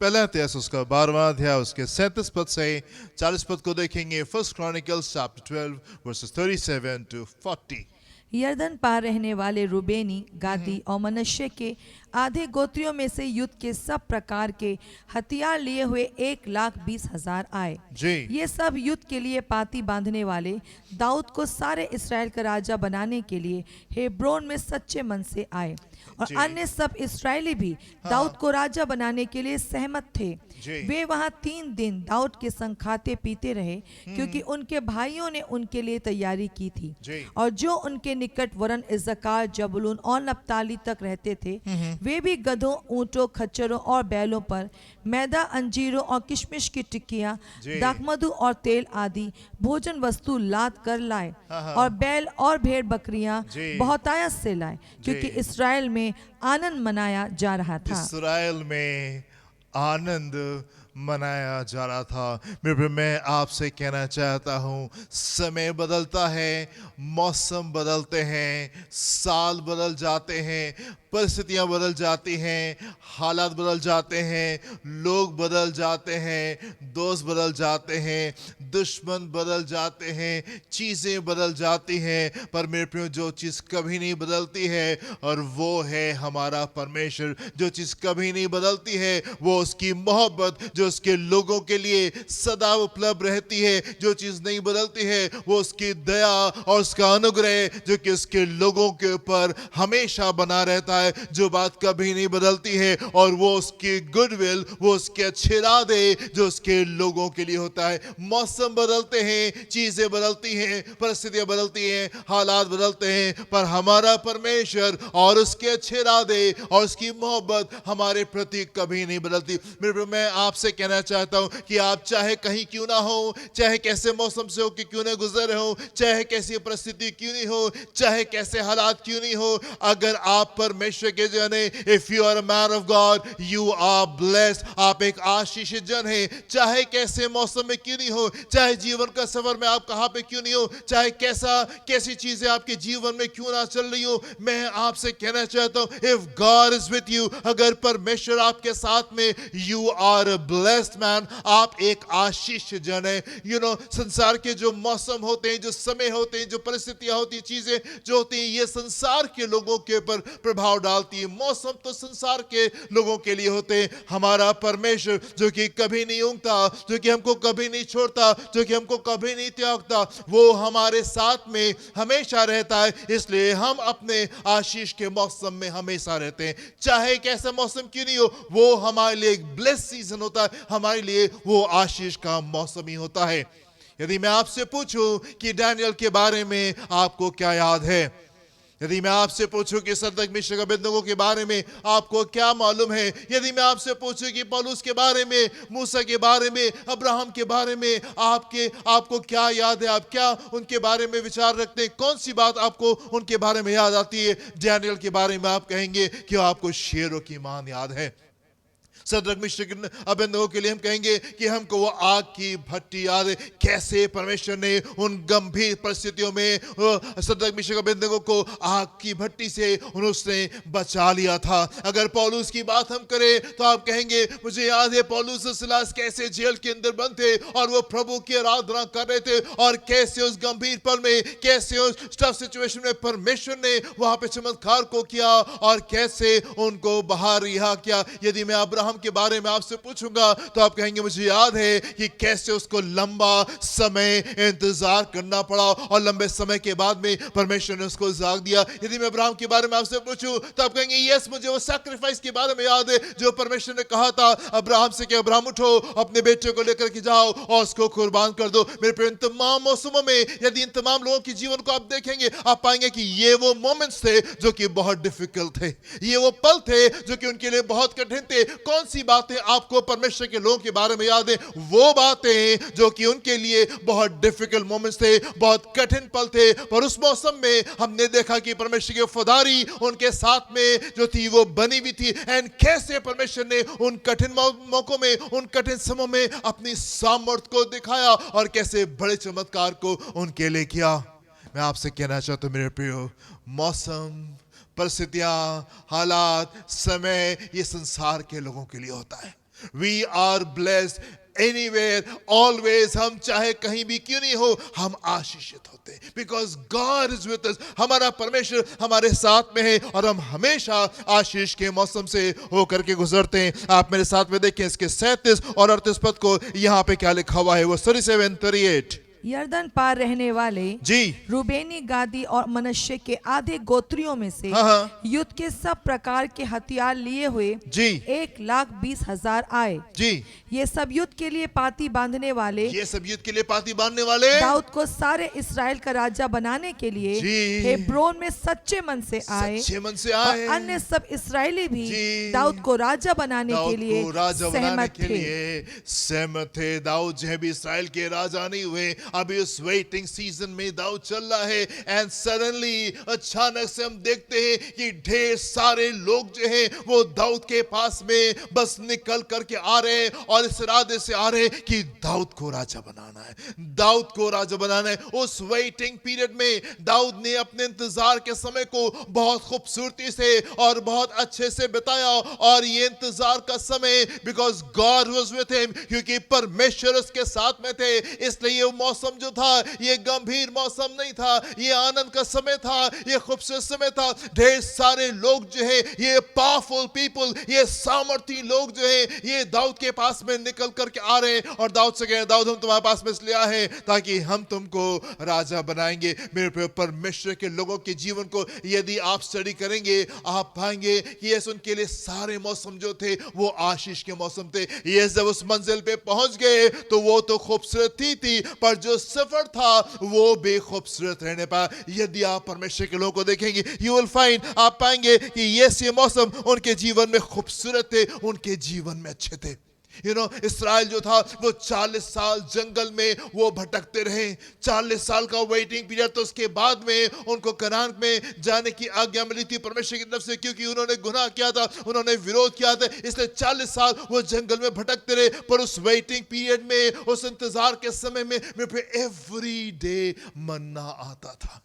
पहला इतिहास उसका 12वां अध्याय उसके 37 पद से 40 पद को देखेंगे। First chronicles chapter 12 versus 37 to 40। यरदन पार रहने वाले रूबेनी, गादी और मनश्शे के आधे गोत्रियों में से युद्ध के सब प्रकार के हथियार लिए हुए 1,20,000 आए। जी। ये सब युद्ध के लिए पाती बांधने वाले दाऊद को सारे इसराइल का राजा बनाने के लिए हेब्रोन में सच्चे मन से आए, और अन्य सब इस्राएली भी दाऊद को राजा बनाने के लिए सहमत थे। वे वहां 3 दिन दाऊद के संग खाते पीते रहे, क्योंकि उनके भाइयों ने उनके लिए तैयारी की थी। और जो उनके निकट वरन इस्साकार, जबूलून और नप्ताली तक रहते थे, वे भी गधों, ऊंटों, खच्चरों और बैलों पर मैदा, अंजीरों और किशमिश की टिक्कियां, दाखमधु और तेल आदि भोजन वस्तु लाद कर लाए, और बैल और भेड़ बकरियां बहुतायत से लाए, क्योंकि इसराइल में आनंद मनाया जा रहा था। इसराइल में आनंद मनाया जा रहा था। मैं आपसे कहना चाहता हूँ, समय बदलता है, मौसम बदलते हैं, साल बदल जाते हैं, परिस्थितियां बदल जाती हैं, हालात बदल जाते हैं, लोग बदल जाते हैं, दोस्त बदल जाते हैं, दुश्मन बदल जाते हैं, चीज़ें बदल जाती हैं, पर मेरे प्रियो जो चीज़ कभी नहीं बदलती है और वो है हमारा परमेश्वर। जो चीज़ कभी नहीं बदलती है वो उसकी मोहब्बत जो उसके लोगों के लिए सदा उपलब्ध रहती है। जो चीज़ नहीं बदलती है वो उसकी दया और उसका अनुग्रह जो कि उसके लोगों के ऊपर हमेशा बना रहता है। जो बात कभी नहीं बदलती है और वो उसकी गुडविल, वो उसके अच्छे इरादे जो उसके लोगों के लिए होता है। मौसम बदलते हैं, चीजें बदलती हैं, परिस्थितियां बदलती हैं, हालात बदलते हैं, पर हमारा परमेश्वर और उसके अच्छे इरादे और उसकी मोहब्बत हमारे प्रति कभी नहीं बदलती। मैं आपसे कहना चाहता हूं कि आप चाहे कहीं क्यों ना हो, चाहे कैसे मौसम से हो कि क्यों ना गुजर रहे हो, चाहे कैसी परिस्थिति क्यों नहीं हो, चाहे कैसे हालात क्यों नहीं हो, अगर आप परमेश्वर के जन है, if you are a man of God, you are blessed. आप एक आशीषित जन है। चाहे कैसे मौसम में क्यों नहीं हो, चाहे जीवन का सफर में आप कहां पे क्यों नहीं हो, चाहे कैसी चीजें आपके जीवन में क्यों ना चल रही हो, मैं आपसे कहना चाहता हूं, if God is with you, अगर परमेश्वर आपके साथ में, you are a blessed man. आप एक आशीषित जन है। संसार के जो मौसम होते हैं, जो समय होते हैं, जो परिस्थितियां होती हैं, चीजें जो होती हैं, ये संसार के लोगों के ऊपर प्रभाव डालती है। मौसम तो संसार के लोगों के लिए होते हैं। हमारा परमेश्वर जो कि कभी नहीं ऊँगता, जो कि हमको कभी नहीं छोड़ता, जो कि हमको कभी नहीं त्यागता, वो हमारे साथ में हमेशा रहता है। इसलिए हम अपने आशीष के मौसम में हमेशा रहते हैं। चाहे कैसा मौसम क्यों नहीं हो, वो हमारे लिए एक ब्लेस सीजन होता है, हमारे लिए वो आशीष का मौसम ही होता है। यदि मैं आपसे पूछूं कि डैनियल के बारे में आपको क्या याद है, यदि मैं आपसे पूछूं कि सदरक मिशक अबेदनगो के बारे में आपको क्या मालूम है, यदि मैं आपसे पूछूं कि पौलुस के बारे में, मूसा के बारे में, अब्राहम के बारे में आपको क्या याद है, आप क्या उनके बारे में विचार रखते हैं, कौन सी बात आपको उनके बारे में याद आती है? डैनियल के बारे में आप कहेंगे कि आपको शेरों की मान याद है। सद्रक मिशक अबेदनगो के लिए हम कहेंगे कि हमको वो आग की भट्टी याद है, कैसे परमेश्वर ने उन गंभीर परिस्थितियों में सद्रक मिशक अबेदनगो को आग की भट्टी से उसने बचा लिया था। अगर पौलुस की बात हम करें तो आप कहेंगे मुझे याद है पौलुस और सिलास कैसे जेल के अंदर बंद थे और वो प्रभु की आराधना कर रहे थे, और कैसे उस गंभीर पल में, कैसे उस टफ सिचुएशन में परमेश्वर ने वहां पे चमत्कार को किया और कैसे उनको बाहर रिहा किया। यदि मैं अब्राहम के बारे में आपसे पूछूंगा तो आप कहेंगे मुझे याद है कि कैसे उसको लंबा समय इंतजार करना पड़ा और लंबे समय के बाद में परमेश्वर ने उसको जाग दिया। यदि मैं अब्राहम के बारे में आपसे पूछूं तो आप कहेंगे यस, मुझे वो सैक्रिफाइस के बारे में याद है जो परमेश्वर ने कहा था अब्राहम से कि अब्राहम उठो, अपने बेटे को लेकर के जाओ और उसको कुर्बान कर दो। मेरे प्रिय, इन तमाम मौसमों में यदि इन तमाम लोगों के जीवन को आप देखेंगे, आप पाएंगे कि ये वो मोमेंट्स थे जो कि बहुत डिफिकल्ट थे, ये वो पल थे जो कि उनके लिए बहुत कठिन थे। कौन सी बातें आपको परमेश्वर के लोगों के बारे में याद है? वो बातें जो कि उनके लिए बहुत डिफिकल्ट मोमेंट्स थे, बहुत कठिन पल थे, पर उस मौसम में हमने देखा कि परमेश्वर की वफादारी उनके साथ में जो थी वो बनी हुई थी। एंड कैसे परमेश्वर ने उन कठिन मौकों में, उन कठिन समय में अपनी सामर्थ को दिखाया और कैसे बड़े चमत्कार को उनके लिए किया। मैं आपसे कहना चाहता हूं मेरे प्रियो, मौसम, परिस्थितियां, हालात, समय ये संसार के लोगों के लिए होता है। We are blessed anywhere, always. हम चाहे कहीं भी क्यों नहीं हो, हम आशीषित होते हैं, because God is with us. हमारा परमेश्वर हमारे साथ में है और हम हमेशा आशीष के मौसम से होकर के गुजरते हैं। आप मेरे साथ में देखें इसके 37 और 38 पद को, यहाँ पे क्या लिखा हुआ है, वो 37-38। यरदन पार रहने वाले जी, रूबेनी, गादी और मनश्शे के आधे गोत्रियों में से हाँ। युद्ध के सब प्रकार के हथियार लिए हुए जी, 1,20,000 आए। जी, ये सब युद्ध के लिए पाती बांधने वाले, ये सब युद्ध के लिए पाती बांधने वाले दाऊद को सारे इस्राएल का राजा बनाने के लिए जी, हेब्रोन में सच्चे मन से आए। सच्चे मन से और आए। अन्य सब इस्राएली भी जी, दाऊद को राजा बनाने के दाऊद लिए को राजा बनाने सहमत के थे। लिए सहमत थे। दाऊद जो है भी इस्राएल के राजा नहीं हुए, अभी उस वेटिंग सीजन में दाऊद चल रहा है। एंड सडनली अचानक से हम देखते हैं कि ढेर सारे लोग जो हैं वो दाऊद के पास में बस निकल करके आ रहे हैं और इस इरादे से आ रहे हैं कि दाऊद को राजा बनाना है, दाऊद को राजा बनाना है। उस वेटिंग पीरियड में दाऊद ने अपने इंतजार के समय को बहुत खूबसूरती से और बहुत अच्छे से बिताया, और ये इंतजार का समय because God was with him, क्योंकि परमेश्वर उसके साथ में थे, इसलिए ये मौसम जो था ये गंभीर मौसम नहीं था, ये आनंद का समय था, ये खूबसूरत समय था। ढेर सारे लोग जो है, ये पावरफुल पीपल, ये सामर्थी लोग जो है, ये दाऊद के पास में निकल करके आ रहे हैं और दाऊद से कह रहे हैं दाऊद हम तुम्हारे पास में इसलिए आए हैं ताकि हम तुमको राजा बनाएंगे। मेरे परमेश्वर के लोगों के जीवन को यदि आप स्टडी करेंगे, आप पाएंगे कि यस उनके लिए सारे मौसम जो थे वो आशीष के मौसम थे। यस जब उस मंजिल पे पहुंच गए तो वो तो खूबसूरत थी, पर जो सफर था वो भी खूबसूरत रहने पाया। यदि आप परमेश्वर के लोगों को देखेंगे, यू विल फाइंड, आप पाएंगे कि ये मौसम उनके जीवन में खूबसूरत थे, उनके जीवन में अच्छे थे। इस्राएल जो था वो 40 साल जंगल में वो भटकते रहे, 40 साल का वेटिंग पीरियड। तो उसके बाद में उनको कनान में जाने की आज्ञा मिली थी परमेश्वर की तरफ से, क्योंकि उन्होंने गुनाह किया था, उन्होंने विरोध किया था, इसलिए 40 साल वो जंगल में भटकते रहे। पर उस वेटिंग पीरियड में, उस इंतजार के समय में एवरी डे मन्ना आता था,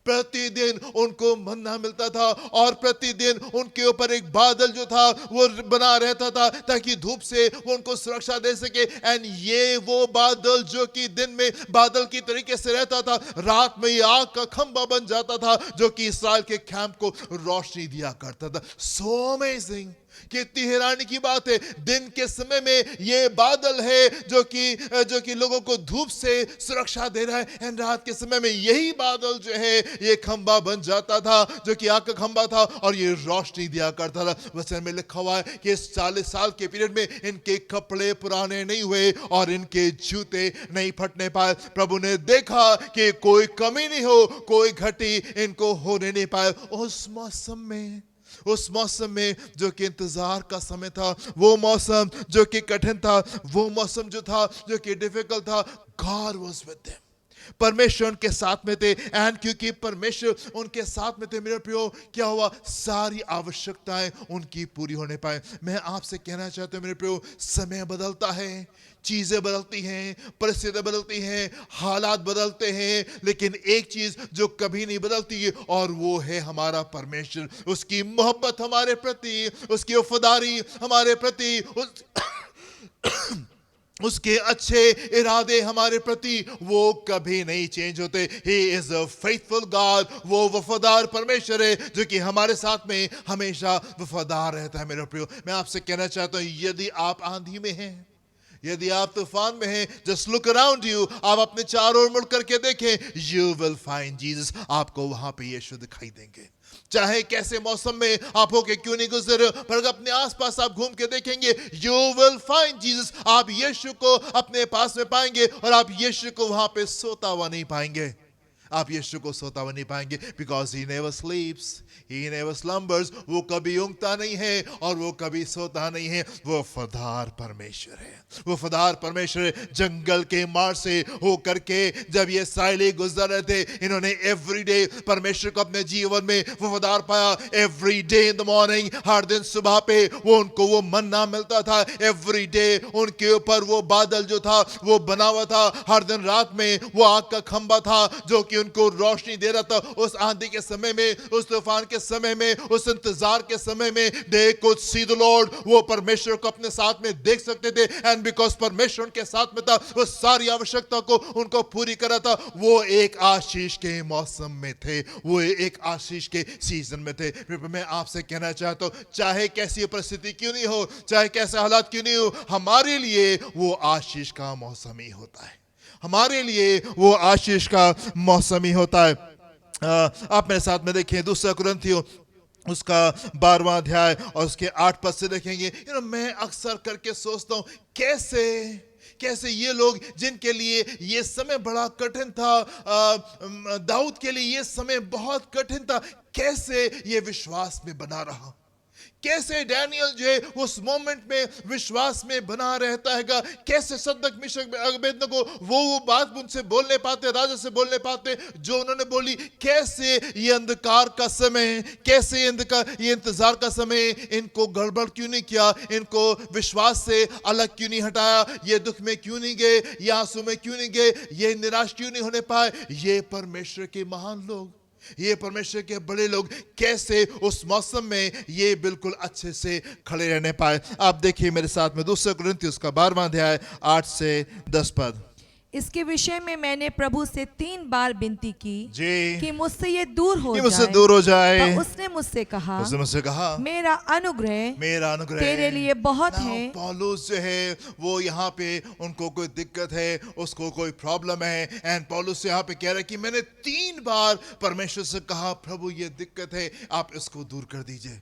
प्रतिदिन उनको मन्ना मिलता था, और प्रतिदिन उनके ऊपर एक बादल जो था वो बना रहता था ताकि धूप से वो उनको सुरक्षा दे सके। एंड ये वो बादल जो कि दिन में बादल की तरीके से रहता था, रात में ये आग का खंबा बन जाता था जो कि इस्राएल के कैंप को रोशनी दिया करता था। सो अमेजिंग, कितनी हैरानी की बात है, दिन के समय में ये बादल है जो कि लोगों को धूप से सुरक्षा दे रहा है, एंड रात के समय में यही बादल जो है ये खंबा बन जाता था जो कि आग का खंबा था और ये रोशनी दिया करता था। वचन में लिखा हुआ है कि इस 40 साल के पीरियड में इनके कपड़े पुराने नहीं हुए और इनके जूते नहीं फटने पाए। प्रभु ने देखा कि कोई कमी नहीं हो, कोई घटी इनको होने नहीं पाए। उस मौसम में जो कि इंतजार का समय था, वो मौसम जो कि कठिन था, वो मौसम जो था जो कि डिफिकल्ट था, God was with them। परमेश्वर उनके साथ में थे, एंड क्योंकि परमेश्वर उनके साथ में थे मेरे प्रियो, क्या हुआ, सारी आवश्यकताएं उनकी पूरी होने पाए। मैं आपसे कहना चाहता हूं मेरे प्रियो, समय बदलता है, चीजें बदलती हैं, परिस्थितियां बदलती हैं, हालात बदलते हैं, लेकिन एक चीज जो कभी नहीं बदलती है, और वो है हमारा परमेश्वर। उसकी मोहब्बत हमारे प्रति, उसकी वफादारी हमारे प्रति, उसके अच्छे इरादे हमारे प्रति, वो कभी नहीं चेंज होते। He is a faithful God, वो वफादार परमेश्वर है जो कि हमारे साथ में हमेशा वफादार रहता है। मेरे प्रियो, मैं आपसे कहना चाहता हूं, यदि आप आंधी में हैं, यदि आप तूफान में हैं, जस्ट लुक अराउंड यू, आप अपने चारों ओर मुड़ करके देखें, यू विल फाइंड जीसस। आपको वहां पे यीशु दिखाई देंगे। चाहे कैसे मौसम में आप होके क्यों नहीं गुजर रहे हो, पर अगर अपने आसपास आप घूम के देखेंगे, यू विल फाइंड जीसस। आप यीशु को अपने पास में पाएंगे, और आप यीशु को वहां पे सोता हुआ नहीं पाएंगे। आप यीशु को सोता हुआ नहीं पाएंगे, because he never स्लीप्स, he never slumbers. वो कभी ऊँघता नहीं है और वो कभी सोता नहीं है। वो वफादार परमेश्वर है, वो वफादार परमेश्वर है। जंगल के मार से हो करके जब ये इस्राएली गुजर रहे थे, इन्होंने एवरी डे परमेश्वर को अपने जीवन में वफादार पाया। Every day in the morning, हर दिन सुबह पे वो उनको वो मन्ना मिलता था। एवरी डे उनके ऊपर वो बादल जो था वो बना हुआ था। हर दिन रात में वो आग का खंबा था जो कि उनको रोशनी दे रहा था। उस आंधी के समय में, उस तूफान के समय में, उस इंतजार के समय में, they could see the Lord. वो परमेश्वर को अपने साथ में देख सकते थे, एंड बिकॉज परमेश्वर उनके साथ में था, वो सारी आवश्यकता को उनको पूरी करा था। वो एक आशीष के मौसम में थे, वो एक आशीष के सीजन में थे। मैं आपसे कहना चाहता हूं, चाहे कैसी परिस्थिति क्यों नहीं हो, चाहे कैसे हालात क्यों नहीं हो, हमारे लिए वो आशीष का मौसम ही होता है। हमारे लिए वो आशीष का मौसम ही होता है। आप मेरे साथ में देखें, दूसरा कुरिन्थियों उसका 12वां अध्याय और उसके 8 पद से देखेंगे। मैं अक्सर करके सोचता हूं, कैसे ये लोग जिनके लिए ये समय बड़ा कठिन था, दाऊद के लिए ये समय बहुत कठिन था, कैसे ये विश्वास में बना रहा। कैसे डैनियल जो है उस मोमेंट में विश्वास में बना रहता है। कैसे सदक मिशक अबेदनगो वो बात उनसे बोलने पाते, राजा से बोलने पाते जो उन्होंने बोली। कैसे ये अंधकार का समय, कैसे ये इंतजार का समय इनको गड़बड़ क्यों नहीं किया, इनको विश्वास से अलग क्यों नहीं हटाया, ये दुख में क्यों नहीं गए, ये आंसू में क्यों नहीं गए, ये निराश क्यों नहीं होने पाए। ये परमेश्वर के महान लोग, ये परमेश्वर के बड़े लोग कैसे उस मौसम में ये बिल्कुल अच्छे से खड़े रहने पाए। आप देखिए मेरे साथ में दूसरा कुरिन्थियों उसका 12वां अध्याय 8 से 10 पद। इसके विषय में मैंने प्रभु से 3 बार विनती की जी, कि मुझसे ये दूर हो मुझसे दूर हो जाए। पर उसने मुझसे कहा मेरा अनुग्रह तेरे लिए बहुत है। पौलुस जो है वो यहाँ पे उनको कोई दिक्कत है, उसको कोई प्रॉब्लम है, एंड पौलुस यहाँ पे कह रहा है कि मैंने 3 बार परमेश्वर से कहा, प्रभु ये दिक्कत है, आप इसको दूर कर दीजिए।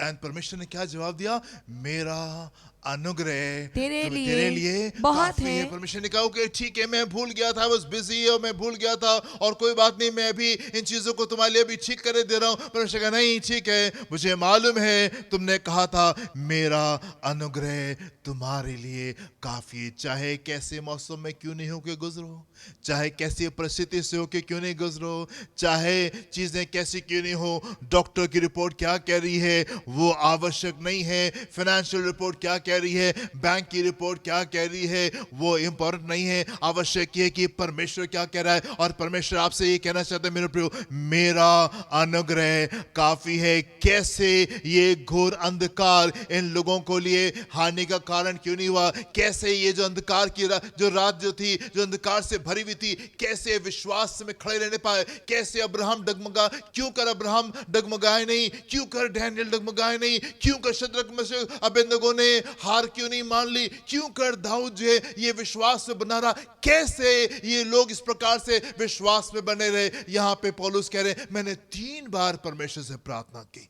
एंड परमेश्वर ने क्या जवाब दिया, मेरा अनुग्रह तेरे लिए बहुत है। परमेश्वर ने कहा कि ठीक है, मैं भूल गया था, बस बिजी और मैं भूल गया था, और कोई बात नहीं, मैं अभी इन चीजों को तुम्हारे लिए भी ठीक कर दे रहा हूं। परमेश्वर कहा नहीं, ठीक है, मुझे मालूम है तुमने कहा था मेरा अनुग्रह तुम्हारे लिए काफी। चाहे कैसे मौसम में क्यों नहीं होके गुजरो, चाहे कैसी परिस्थिति से होके क्यों नहीं गुजरो, चाहे चीजें कैसी क्यों नहीं हो, डॉक्टर की रिपोर्ट क्या कह रही है वो आवश्यक नहीं है, फाइनेंशियल रिपोर्ट क्या कह रही है, बैंक की रिपोर्ट क्या कह रही है वो इंपॉर्टेंट नहीं है। आवश्यक है कि परमेश्वर क्या कह रहा है, और परमेश्वर आपसे ये कहना चाहते हैं मेरे प्रियो, मेरा अनुग्रह काफी है। कैसे ये घोर अंधकार इन लोगों को लिए हानि का कारण क्यों नहीं हुआ, कैसे ये जो अंधकार की जो रात जो थी, जो अंधकार से भरी हुई थी, कैसे विश्वास में खड़े रहने पाए। कैसे अब्राहम डगमगा, क्यों कर अब्राहम डगमगाए नहीं, क्यों कर डैनियल डगमगाए नहीं, क्यों कर शद्रक मेशक अबेदनगो ने हार क्यों नहीं मान ली, क्यों कर दाऊद जो है ये विश्वास में बना रहा। कैसे ये लोग इस प्रकार से विश्वास में बने रहे। यहां पे पौलुस कह रहे, मैंने 3 बार परमेश्वर से प्रार्थना की,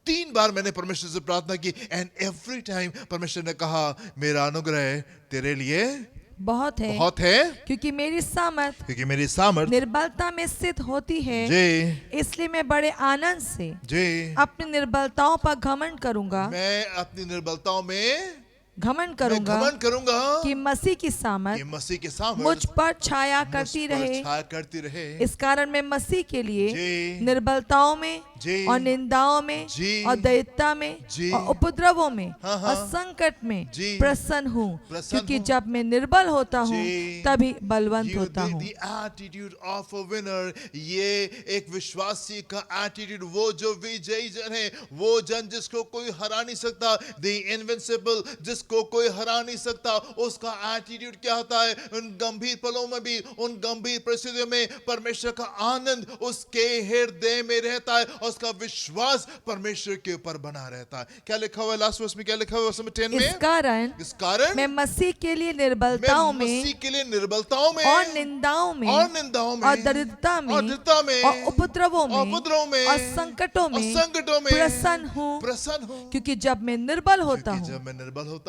3 बार मैंने परमेश्वर से प्रार्थना की, एंड एवरी टाइम परमेश्वर ने कहा मेरा अनुग्रह तेरे लिए बहुत है, क्योंकि मेरी सामर्थ निर्बलता में सिद्ध होती है। इसलिए मैं बड़े आनंद से अपनी निर्बलताओं पर घमंड करूंगा। मैं अपनी निर्बलताओं में घमंड मैं करूंगा घमंड करूंगा कि मसीह की कि सामर्थ मसीह के सामने मुझ पर छाया करती रहे। छाया करती रहे। इस कारण मैं मसीह के लिए जी। निर्बलताओं में जी। और निंदाओं में जी। और दैत्यता में जी। और उपद्रवों में हाँ, और हाँ। संकट में जी। प्रसन्न हूँ, प्रसन्न क्योंकि हूँ। जब मैं निर्बल होता हूँ जी। तभी बलवंत होता हूँ। the attitude of a winner, ये एक विश्वासी का attitude, वो जो विजयी जन है, वो जन जिसको कोई हरा नहीं सकता, the invincible, जिसको कोई हरा नहीं सकता, उसका attitude क्या होता है? उन गंभीर पलों में भी, उन गंभीर परिस्थितियों में परमेश्वर का आनंद उसके हृदय में रहता है, और उसका विश्वास परमेश्वर के ऊपर बना रहता है। क्या लिखा हुआ है लास्ट वर्स में? क्या लिखा हुआ है वर्स नंबर 10 में? इस कारण मैं मसीह के लिए निर्बलताओं में मसीह के लिए निर्बलताओं में और निंदाओं में और दरिद्रता में और उपद्रवों में और संकटों में प्रसन्न हूँ, क्योंकि जब मैं निर्बल होता हूँ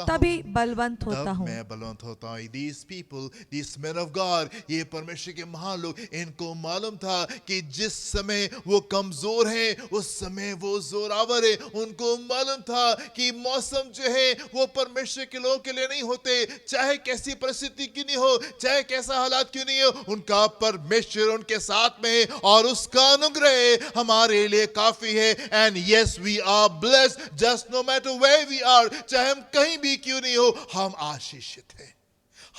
तभी बलवंत होता हूँ। मैं बलवंत होता हूँ। These people, these men of God, ये परमेश्वर के महान लोग, इनको मालूम था कि जिस समय वो कमजोर हैं उस समय वो जोरावर है। उनको मालूम था कि मौसम जो है वो परमेश्वर के लोगों के लिए नहीं होते, चाहे कैसी परिस्थिति क्यों नहीं हो, चाहे कैसा हालात क्यों नहीं हो, उनका परमेश्वर उनके साथ में है और उसका अनुग्रह हमारे लिए काफी है। And yes we are blessed just no matter where we are, चाहे हम कहीं भी क्यों नहीं हो, हम आशीषित हैं,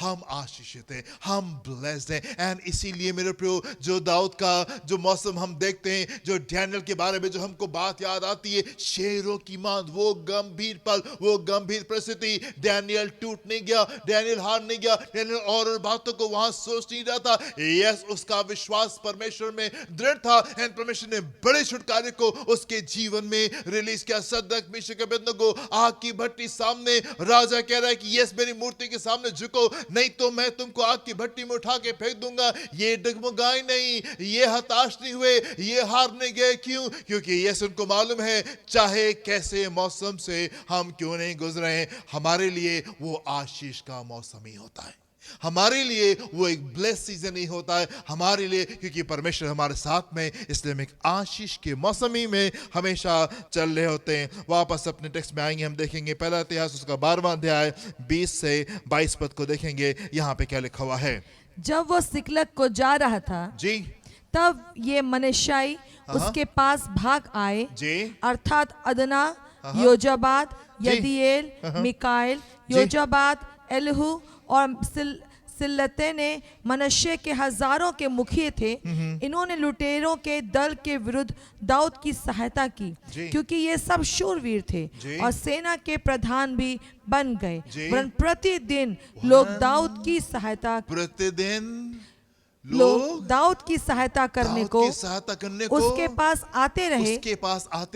हम आशीषित हैं, हम ब्लेस्ड हैं। एंड इसीलिए मेरे प्रियो, जो दाऊद का जो मौसम हम देखते हैं, जो डैनियल के बारे में जो हमको बात याद आती है, शेरों की मांद, वो गंभीर पल, वो गंभीर परिस्थिति, डैनियल टूट नहीं गया, डैनियल हार नहीं गया, डैनियल और बातों को वहां सोच नहीं रहा था। यस, उसका विश्वास परमेश्वर में दृढ़ था एंड परमेश्वर ने बड़े छुटकारे को उसके जीवन में रिलीज किया। सदक मिशक अबेदनगो आग की भट्टी सामने, राजा कह रहा है कि यस मेरी मूर्ति के सामने झुको, नहीं तो मैं तुमको आग की भट्टी में उठा के फेंक दूंगा। ये डगमगाए नहीं, ये हताश नहीं हुए, ये हार नहीं गए। क्यों? क्योंकि यस उनको मालूम है चाहे कैसे मौसम से हम क्यों नहीं गुजरे हैं, हमारे लिए वो आशीष का मौसम ही होता है, हमारे लिए वो एक ब्लेस सीजन ही होता है, हमारे लिए, क्योंकि परमेश्वर हमारे साथ में, इसलिए हम एक आशीष के मौसम ही में हमेशा चल रहे होते हैं। वापस अपने टेक्स्ट में आएंगे, हम देखेंगे पहला इतिहास उसका 12वां अध्याय 20 से 22 पद को देखेंगे। यहाँ पे क्या लिखा हुआ है? जब वो सिकलग को जा रहा था जी, तब ये मनशाई उसके पास भाग आए, जी, अर्थात अदना, योजाबाद, यदीएल, मिकाएल, योजाबाद, एलहू और सिल्लते ने मनश्शे के हजारों के मुखिए थे। इन्होंने लुटेरों के दल के विरुद्ध दाऊद की सहायता की, क्योंकि ये सब शूरवीर थे और सेना के प्रधान भी बन गए। वरन प्रतिदिन लोग दाऊद की सहायता दाऊद की सहायता करने को उसके पास आते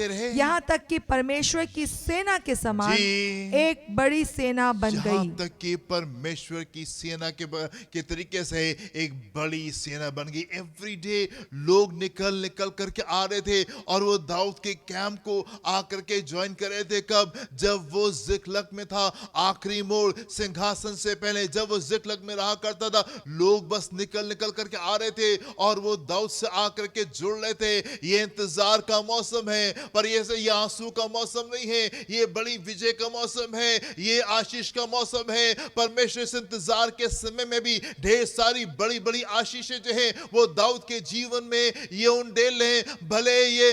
रहे, यहाँ तक कि परमेश्वर की सेना के समान एक बड़ी सेना बन गई। यहाँ तक कि परमेश्वर की सेना के तरीके से एक बड़ी सेना बन गई। एवरी डे लोग निकल करके आ रहे थे और वो दाऊद के कैंप को आकर के ज्वाइन कर रहे थे। कब? जब वो जिक्लग में था, आखिरी मोड़ सिंहासन से पहले जब वो जिक्लग में रहा करता था, लोग बस निकल करके आ रहे थे और वो दाऊद से आकर के जुड़ रहे थे। ये इंतजार का मौसम है, पर ये आंसू का मौसम नहीं है, ये बड़ी विजय का मौसम है, ये आशीष का मौसम है। परमेश्वर इस इंतजार के समय में भी ढेर सारी बड़ी बड़ी आशीषें जो है वो दाऊद के जीवन में ये उंडेल हैं। भले ये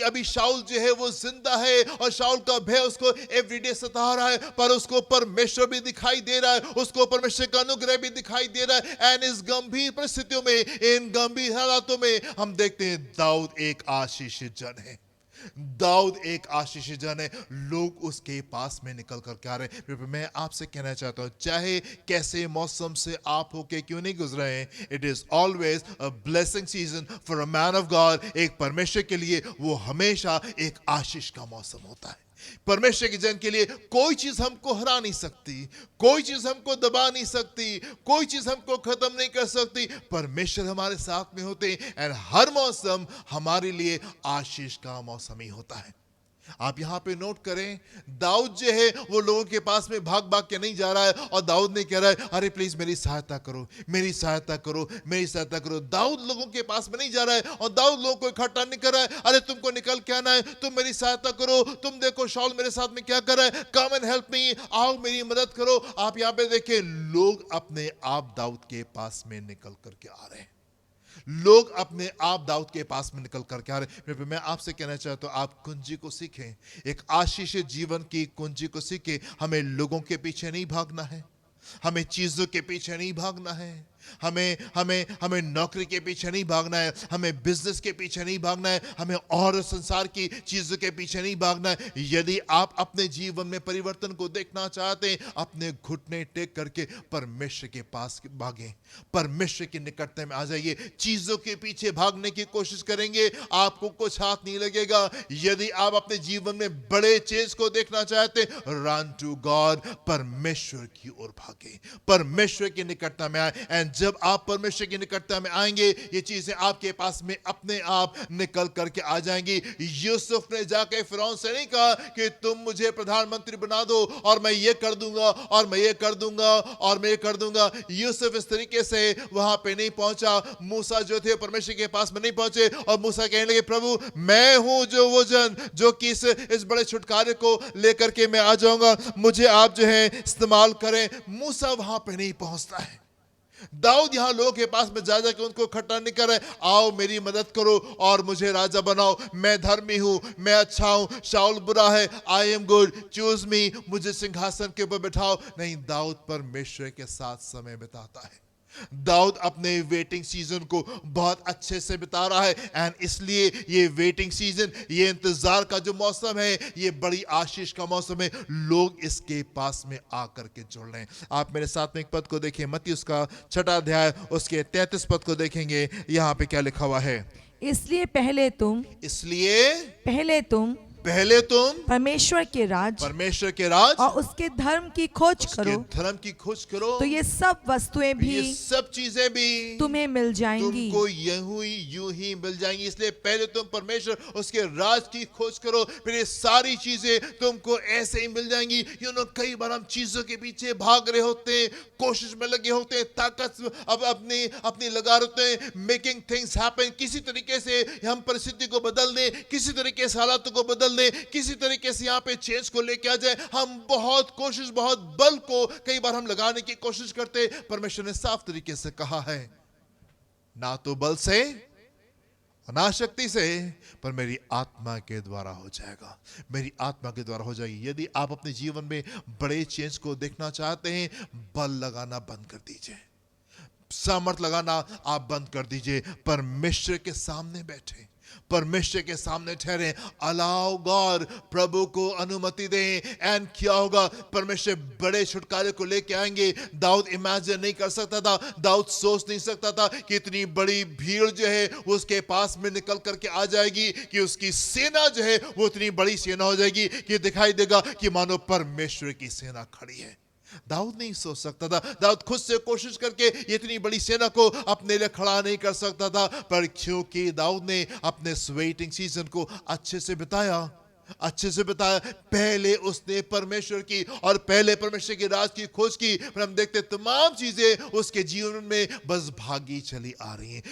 अभी शाऊल जो है वो जिंदा है और शाऊल का भय उसको एवरीडे सता रहा है, पर उसको परमेश्वर भी दिखाई दे रहा है, उसको परमेश्वर का अनुग्रह भी दिखाई दे रहा है। एंड इस गंभीर परिस्थितियों में, इन गंभीर हालातों में हम देखते हैं दाऊद एक आशीषित जन है, दाऊद एक आशीषित जन है। लोग उसके पास में निकल करके आ रहे हैं। मैं आपसे कहना चाहता हूं, चाहे कैसे मौसम से आप होके क्यों नहीं गुजरे हैं, it is always a blessing season for a man of God. एक परमेश्वर के लिए वो हमेशा एक आशीष का मौसम होता है। परमेश्वर के जन के लिए कोई चीज हमको हरा नहीं सकती, कोई चीज हमको दबा नहीं सकती, कोई चीज हमको खत्म नहीं कर सकती। परमेश्वर हमारे साथ में होते हैं एंड हर मौसम हमारे लिए आशीष का मौसम ही होता है। आप यहाँ पे नोट करें, दाऊद जो है वो लोगों के पास में भाग भाग के नहीं जा रहा है और दाऊद ने कह रहा है अरे प्लीज मेरी सहायता करो, मेरी सहायता करो, मेरी सहायता करो। दाऊद लोगों के पास में नहीं जा रहा है और दाऊद लोगों को इकट्ठा नहीं कर रहा है, अरे तुमको निकल के आना है, तुम मेरी सहायता करो, तुम देखो शाऊल मेरे साथ में क्या कर रहा है, कम एंड हेल्प मी, आओ मेरी मदद करो। आप यहाँ पे देखें, लोग अपने आप दाऊद के पास में निकल करके आ रहे हैं, लोग अपने आप दाऊद के पास में निकल करके आ रहे। मैं आपसे कहना चाहता हूं, आप कुंजी को सीखें, एक आशीषित जीवन की कुंजी को सीखें। हमें लोगों के पीछे नहीं भागना है, हमें चीजों के पीछे नहीं भागना है, हमें हमें हमें नौकरी के पीछे नहीं भागना है, हमें बिजनेस के पीछे नहीं भागना है, हमें और संसार की चीजों के पीछे नहीं भागना है। यदि आप अपने जीवन में परिवर्तन को देखना चाहते हैं, अपने घुटने टेक करके परमेश्वर के पास भागें, परमेश्वर की निकटता में आ जाइए। चीजों के पीछे भागने की कोशिश करेंगे, आपको कुछ हाथ नहीं लगेगा। यदि आप अपने जीवन में बड़े चेंज को देखना चाहते हैं, रन टू गॉड, परमेश्वर की ओर भागे, परमेश्वर की निकटता में आए। एंड जब आप परमेश्वर की निकटता में आएंगे, ये चीजें आपके पास में अपने आप निकल करके आ जाएंगी। यूसुफ ने जाके फिरौन से नहीं कहा कि तुम मुझे प्रधानमंत्री बना दो और मैं ये कर दूंगा और मैं ये कर दूंगा और मैं ये कर दूंगा। यूसुफ इस तरीके से वहां पे नहीं पहुंचा। मूसा जो थे परमेश्वर के पास में नहीं पहुंचे और मूसा कहने लगे, प्रभु मैं हूं जो वो जन जो कि इस बड़े छुटकारे को लेकर के मैं आ जाऊंगा, मुझे आप जो है इस्तेमाल करें। मूसा वहां पे नहीं पहुंचता है। दाऊद यहां लोगों के पास में जा जाकर उनको इकट्ठा नहीं कर रहे, आओ मेरी मदद करो और मुझे राजा बनाओ, मैं धर्मी हूं, मैं अच्छा हूं, शाऊल बुरा है, आई एम गुड, चूज मी, मुझे सिंहासन के ऊपर बिठाओ। नहीं, दाऊद परमेश्वर के साथ समय बिताता है। दाऊद अपने वेटिंग सीजन को बहुत अच्छे से बिता रहा है। एंड इसलिए ये वेटिंग सीजन, ये इंतजार का जो मौसम है, ये बड़ी आशीष का मौसम है। लोग इसके पास में आकर के जुड़ रहे हैं। आप मेरे साथ में एक पद को देखिए, मत्ती उसका 6 अध्याय उसके 33 पद को देखेंगे। यहाँ पे क्या लिखा हुआ है, इसलिए पहले तुम परमेश्वर के राज और उसके धर्म की खोज करो, तो ये सब वस्तुएं भी, ये सब चीजें भी तुम्हें मिल जाएंगी। तुमको यूं ही मिल जाएंगी। इसलिए पहले तुम परमेश्वर उसके राज की खोज करो, फिर ये सारी चीजें तुमको ऐसे ही मिल जाएंगी। कई बार हम चीजों के पीछे भाग रहे होते हैं, कोशिश में लगे होते हैं, ताकत अब अपनी लगा रहे होते हैं, मेकिंग थिंग्स हैपन। किसी तरीके से हम परिस्थिति को बदल दें, किसी तरीके से हालातों को बदल दें, किसी तरीके से यहाँ पे चेंज को लेके आ जाए। हम बहुत कोशिश, बहुत बल को कई बार हम लगाने की कोशिश करते। परमेश्वर ने साफ तरीके से कहा है, ना तो बल से ना शक्ति से, पर मेरी आत्मा के द्वारा हो जाएगा, मेरी आत्मा के द्वारा हो जाएगी। यदि आप अपने जीवन में बड़े चेंज को देखना चाहते हैं, बल लगाना बंद कर दीजिए, सामर्थ लगाना आप बंद कर दीजिए। परमेश्वर के सामने बैठे, परमेश्वर के सामने ठहरे, अलाउ गॉड, प्रभु को अनुमति दें। एंड क्या होगा, परमेश्वर बड़े छुटकारे को लेके आएंगे। दाऊद इमेजिन नहीं कर सकता था, दाऊद सोच नहीं सकता था कि इतनी बड़ी भीड़ जो है उसके पास में निकल करके आ जाएगी, कि उसकी सेना जो है वो इतनी बड़ी सेना हो जाएगी कि दिखाई देगा कि मानो परमेश्वर की सेना खड़ी है। दाऊद नहीं सोच सकता था, दाऊद खुद से कोशिश करके इतनी बड़ी सेना को अपने लिए खड़ा नहीं कर सकता था। पर क्योंकि दाऊद ने अपने वेटिंग सीजन को अच्छे से बिताया, पहले उसने परमेश्वर की और पहले परमेश्वर के राज की खोज की, पर हम देखते तमाम चीजें उसके जीवन में बस भागी चली आ रही हैं।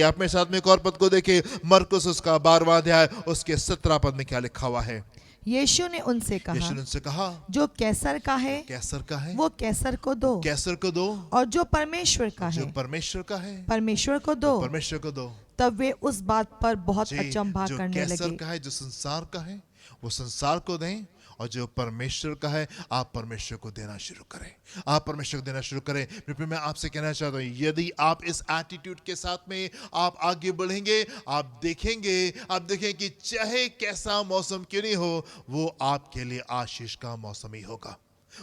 आप मेरे साथ में एक और पद को देखें, मरकुस उसका 12वां अध्याय उसके 17 पद में क्या लिखा हुआ है। यीशु ने उनसे कहा, जो कैसर का है वो कैसर को दो, और जो परमेश्वर का है परमेश्वर को दो। तब वे उस बात पर बहुत अचंभा करने लगे। जो कैसर का है, जो संसार का है, वो संसार को दें, और जो परमेश्वर का है आप परमेश्वर को देना शुरू करें, आप परमेश्वर को देना शुरू करें। फिर मैं आपसे कहना चाहता हूँ, यदि आप इस एटीट्यूड के साथ में आप आगे बढ़ेंगे, आप देखें कि चाहे कैसा मौसम क्यों नहीं हो, वो आपके लिए आशीष का मौसम ही होगा।